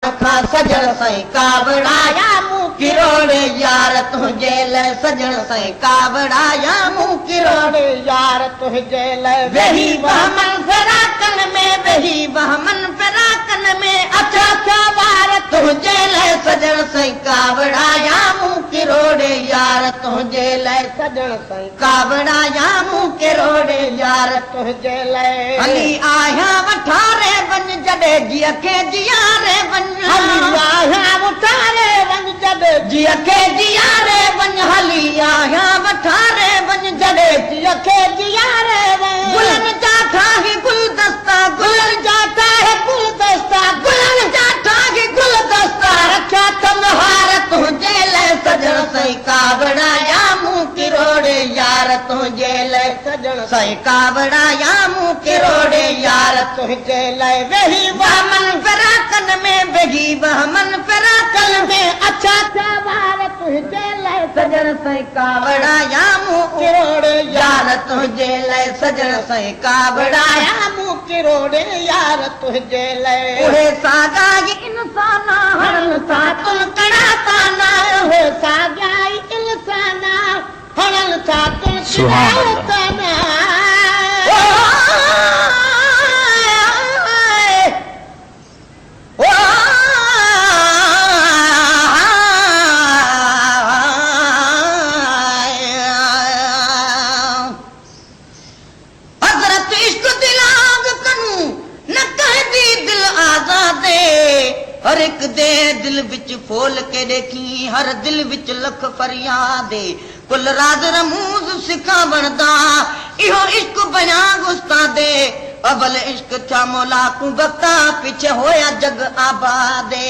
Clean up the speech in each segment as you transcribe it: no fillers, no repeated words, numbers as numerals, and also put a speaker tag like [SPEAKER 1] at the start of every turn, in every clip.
[SPEAKER 1] सजण साईं कावड़ाया मूं किरोड़े यार तुंहिंजे लाइ सजण साईं कावड़ाया मूं किरोड़े यार तुंहिंजे लाइ वेही बहमन फिराकन में वेही बहमन फिराकन में अछा अछा वार तुंहिंजे लाइ सजण साईं कावड़ाया मूं किरोड़े यार तुंहिंजे लाइ सजण साईं कावड़ाया मूं किरोड़े यार तुंहिंजे लाइ हली आहियां वठारे वञ जॾे जिया खे जियारे वञ हली आहियां वठारे वञ जॾे जिया खे जियारे वञ हली आहियां वठारे वञ जॾे जिया खे जियारे वञ गुलनि जा ठाही गुलदस्ता गुलनि जा ठाही गुलदस्ता गुलनि जा ठाही गुलदस्ता रखिया अथमि हार तुंहिंजे लाइ सजण साईं कावड़ाया मूं किरोड़े यार तुंहिंजे लाइ सजण साईं कावड़ाया मूं किरोड़े यार तुंहिंजे लाइ वेही बहमन फिराकन में वेही बहमन फिराकन में अछा अछा वार तुंहिंजे लाइ सजण साईं कावड़ाया मूं किरोड़े यार तुंहिंजे लाइ सजण साईं कावड़ाया मूं किरोड़े यार तुंहिंजे लाइ उहे साॻा ई इंसाना हणनि था तुलकड़ा ताना उहे साॻा ई इंसाना हणनि था तुलकड़ा ताना हर एक दे दिल विच फोल के देखी हर दिल विच लख फरियादे कुल राज रमूज सिखावणदा इहो इश्क बयां गुस्तादे अबल इश्क था मुलाकू बक्ता पीछे होया जग आबादे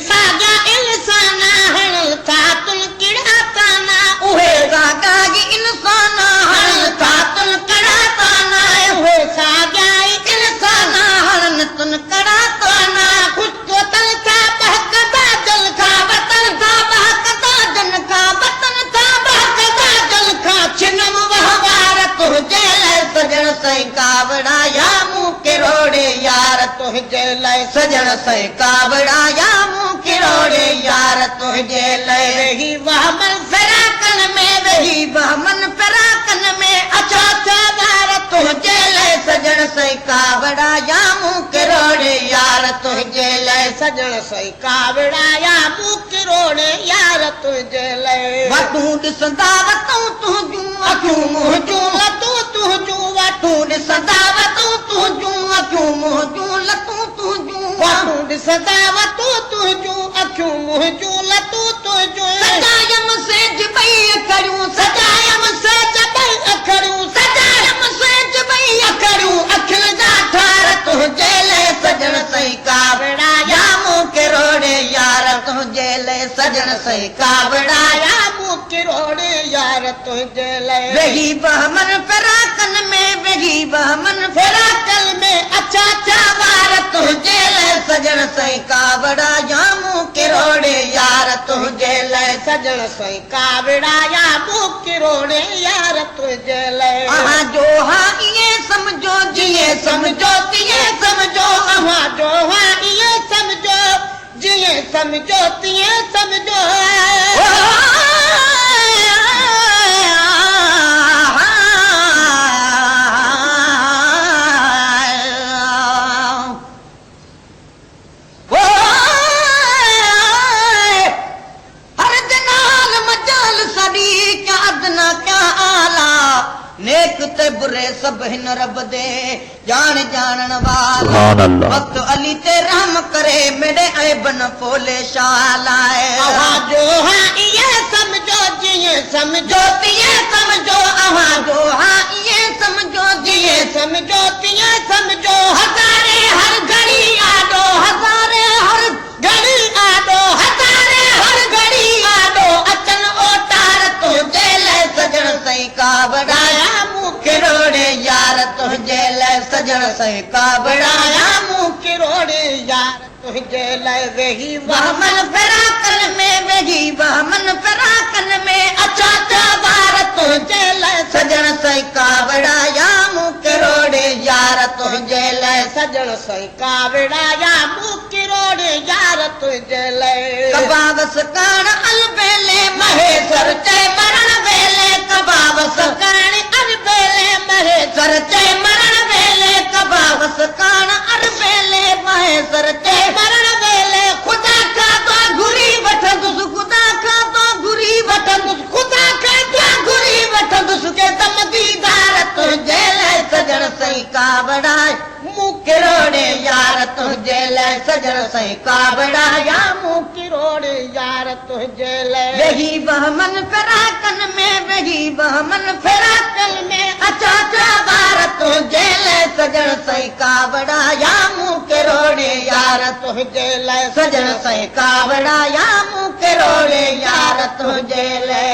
[SPEAKER 1] सागा इंसाना हण था तुल किड़ा ताना उहे सागा इंसाना हण था तुल कड़ा ताना उहे सागा इंसाना हण तुल कड़ा ताना खुद को तल था बहकता जल खा वतन था बहकता जन खा वतन था बहकता जल खा छिनम वहवार तुंहिंजे लाइ सजण साईं कावड़ाया मूं किरोड़े यार तुंहिंजे लाइ सजण साईं कावड़ाया मूं किरोड़े यार तुंहिंजे लाइ वेही बहमन फिराकन में वेही बहमन फिराकन में अछा अछा वार तुंहिंजे लाइ सजण साईं कावड़ाया मूं किरोड़े यार तुंहिंजे लाइ सजण साईं कावड़ाया मूं किरोड़े यार तुंहिंजे लाइ वटूं ॾिसंदा वटूं तुंहिंजूं अखियूं मुंहुं जूं लतूं तुंहिंजूं वटूं ॾिसंदा वटूं तुंहिंजूं अखियूं मुंहुं जूं लतूं तुंहिंजूं वटूं ॾिसंदा वटूं तुंहिंजूं अखियूं मुंहुं जूं लतूं तुंहिंजूं सजायम सेज ॿई अखड़ियूं सजायम सेज ॿई अखड़ियूं सजायम सेज ॿई अखड़ियूं अखियुनि जा ठार तुंहिंजे लाइ सजण साईं कावड़ाया मूं किरोड़े यार तुंहिंजे लाइ सजण साईं कावड़ाया मूं किरोड़े यार तुंहिंजे लाइ वेही बहमन फिराकन में वेही बहमन फिराकन में अछा अछा वार तुंहिंजे लाइ सजण साईं कावड़ाया मूं किरोड़े यार तुंहिंजे लाइ सजण साईं कावड़ाया मूं किरोड़े यार तुंहिंजे लाइ अहां जो हा ईअं समझो जीअं समझो तीअं समझो अहां जो हा ईअं समझो जीअं समझो तीअं समझो नेक ते बुरे सब हिन रब दे जान जानन वाला वक्त अली ते रहम करे मेरे ऐबन फोले शालाए अहां जो हां ये समझो जिए समझो तिए समझो अहां जो हां ये समझो जिए समझो तिए समझो हजारे हर घड़ी आडो हजारे हर घड़ी आडो हजारे हर घड़ी आडो अचन ओटार तुंहिंजे लाइ सजण साईं कावड़ाया मूं किरोड़े यार तुंहिंजे लाइ सजण साईं कावड़ाया मूं किरोड़े यार तुंहिंजे लाइ वेही बहमन फिराकन में वेही बहमन फिराकन में अछा अछा वार तुंहिंजे लाइ सजण साईं कावड़ाया मूं किरोड़े यार तुंहिंजे लाइ सजण साईं कावड़ाया मूं किरोड़े
[SPEAKER 2] तुझे
[SPEAKER 1] कबाब सकान अलबेले महेश्वर चे मरण वेले कबाब सकान अलबेले महेश्वर चे मरण वेले कबाब सकान अलबेले महेश्वर चे मरण वेले खुदा का तो घुरी वठंदुस खुदा का तो घुरी वठंदुस खुदा का तो घुरी वठंदुस के दम दीदार तुझे ले सजण सही कावड़ा मुँह किरोड़े यार तुझे ले सजण सही कावड़ा या मुँह किरोड़े यार तुझे ले वही बहमन फिराकन में वही बहमन फिराकन में अच्छा बार तुझे ले सजण सही कावड़ा या मुँह किरोड़े यार तुझे ले सजण सही कावड़ा या मुँह किरोड़े यार तुझे ले